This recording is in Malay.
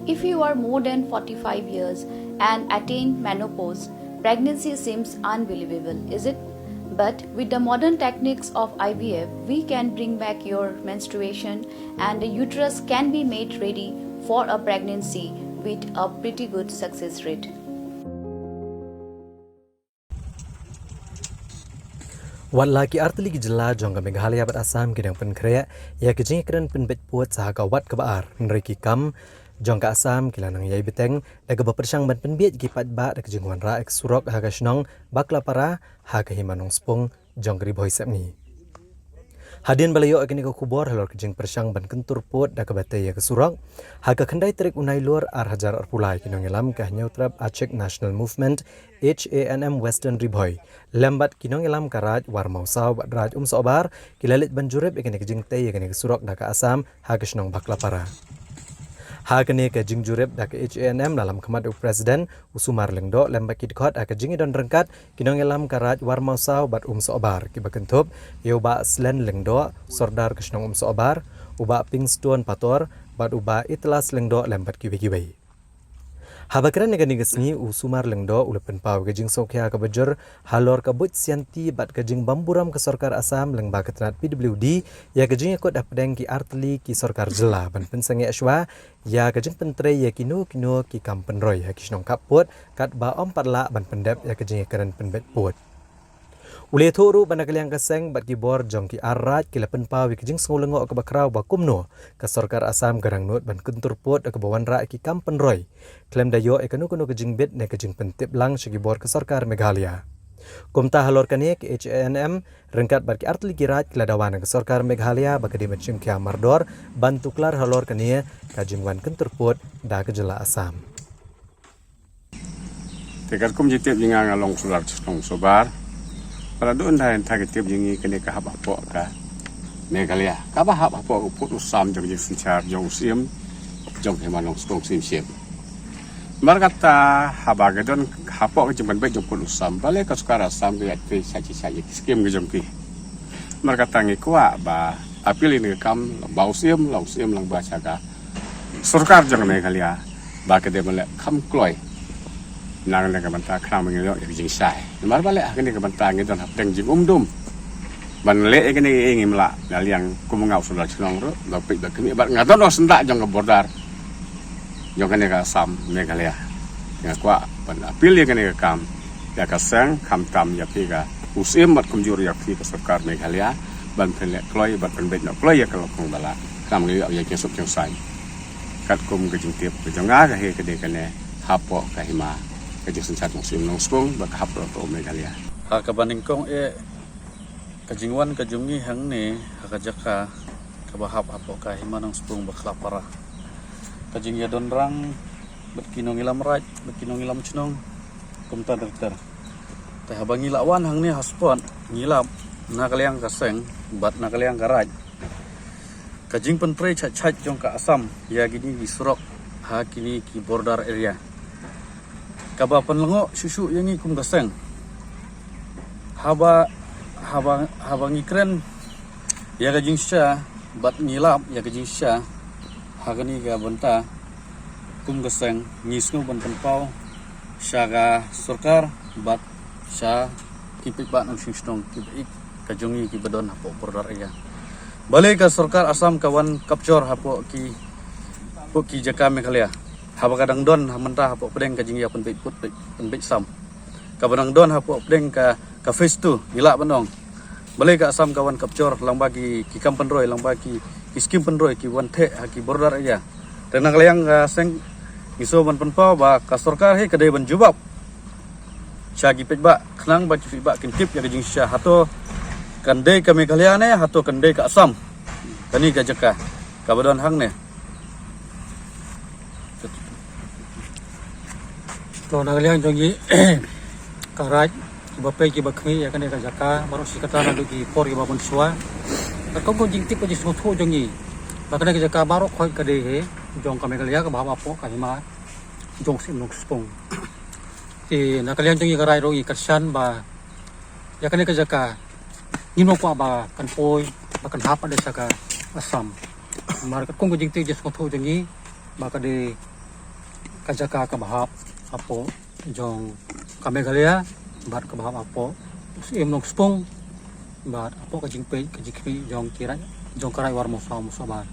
If you are more than 45 years and attain menopause, pregnancy seems unbelievable, is it? But with the modern techniques of IVF, we can bring back your menstruation and the uterus can be made ready for a pregnancy with a pretty good success rate. Walaki artli gejala jongga Meghalaya bat Assam kidang penkrea ya kejing keren penbet puat sahaga wat kebaar nreki kam jongga Assam kilanang yai beteng daga bepersang ban penbiet gipat ba daga jingwan ra ek surok haga shnong bakla para haga himanong spong jonggri boy sepni Hadian balayo agni ko kubor halor kejing persang ban kentur pot daga bate ya kesurok haga kendai trek unai luar ar hajar ar pulai kinong elam kah nyutrap Aceh National Movement HANM Western Riboy lambat kinong elam karaj war mausau bat raj sobar kilalit banjurep agni kejing te agni kesurok daga Assam haga shnong bakla para Hagane ke jing jurep dak HANM dalam kemat presiden Usumar Lengdo lemba kidkot ak jing don rengkat kinong elam karaj war mausau bat sobar ki bakentup yo ba slen Lengdo sordar kesnong sobar uba pingston pator bat uba itlas Lengdo lembat kiwi Habakran negani gesni Usumar Lengdo ulepen pau ke jing sokya ke bejur halor kabut sianti bat ke jing bamburam ke Sorkar Assam lengba ketrat PWD ya ke jing ikut apdeng ki artli ki Sorkar jela ban pensangi aswa ya ke jing pentre ya kino ki kampen roy ya kisnong kaput kat ba patla ban pendep ya ke jing keren penbet put Ule thoru banakaliang kaseng bat kibor jong ki arraj ki lapen pau ki jing sngulengok ke bakrau ba kumno ke Sorkar Assam garang not ban kuntur pot ke bawan ra ki kampen roy klem dayo ekanu kuno ke jing bit ne ke jing pentip lang segi bor ke Sorkar Meghalaya Kumta halor kanie ke HANM rengkat bat ki artli ki raj ki ladawan ke Sorkar Meghalaya ba ke di machim kia mardor bantu klar halor kanie ka jingwan kuntur pot da ke jela Assam Tekat kum jitip jinga ngalong sular long sobar Pada doon dah entah kita begini kena kahap apa kah Meghalaya. Kahap apa put usam jong jeng sencar jong sim jong hemanong stong sim. Mereka kata haba gedon apa ke jemban baik jong put usam. Balik ke Sorkar Assam ke yatri saji skim ke jong ki. Mereka kata ngikwa ba apil ini kam long sim lang baca kah Sorkar jong Meghalaya. Ba ke dia melek kam kloy. Nang nak bantah kram ngilok yang jing sai. Mar balik kini ke bantah ngidon hapdeng jing dum. Ban le kini ingin melak yang kumengau sudah cenong ro, lapik dak kini bat ngaton no sendak jong ke bordar. Jong kini ke Assam Meghalaya. Ngakwa ban apil kini ke kam. Ya kasang kam tam ya piga. Usim bat kumjur ya pi ke Sorkar Meghalaya. Ban pelek kloy bat penbet no kloy ya kalau kong bala. Kram ngilok yang kesuk jong sai. Kat kum ke jing tip ke jong aga he kene hapo kahima. Kajik sencat musim nong spung bakahap roto Meghalaya. Kabaning kong kajingwan kajungi hang ni hakajaka kabahap apo kahima nong spung baklapara. Kajing ya donrang berkinong ilam raj berkinong ilam cenong kumta dokter. Teh abangi lawan hang ni haspon ngilap nakaliang kaseng bat nakaliang karaj. Kajing penpre cat jong ka Assam ya gini di Surok ha kini ki border area. Kaba penlengok susu yang ni kum gaseng. Haba ngikren ya kajing sya bat ngilap ya kajing sya hagani ga benta kum gaseng ngisnu ban penpau syaga Sorkar bat sya kipik bat nang singstong kipik kajungi ki bedon hapo border ya. Balik ke Sorkar Assam kawan kapcor hapo ki jaka Meghalaya. Haba kadang don mentah hapo pedeng kajing ya penbit sam. Kabadang don hapo pedeng ka phase 2 gila benong. Balik ke Assam kawan kapcor lang bagi ki kampen roy lang bagi ki skim penroy ki wante ki border aja. Dan nanglayang seng ngiso ban penpau ba ka Sorkar he kedai ban jubab. Syagi pejba kenang ba ki ba kintip ya kajing syah hato kandai ka Meghalaya ne hato kandai ka Assam. Kani ka jaka kabadon hang ne. Kalau nagaliang jongi karaj bapai ki bakmi ya kan ka jaka baru si kata na dugi por ki babon suwa ko ko jingtip ko jisu tho jongi bakana ka jaka baru khoi ka de he jong ka Meghalaya ka bhaba po ka hima jong sim nok spong ti nagaliang jongi karaj ro i kashan ba ya kan ka jaka ngino ko ba kan poi ba kan hapa de saka Assam mar ka ko jingtip jisu tho jongi ba ka de kajaka ka bahap apo jong kamegalia bat ka bahap apo sim nong spong bat apo ka jingpe ka jikpi jong kirai jong karai war mo sa bar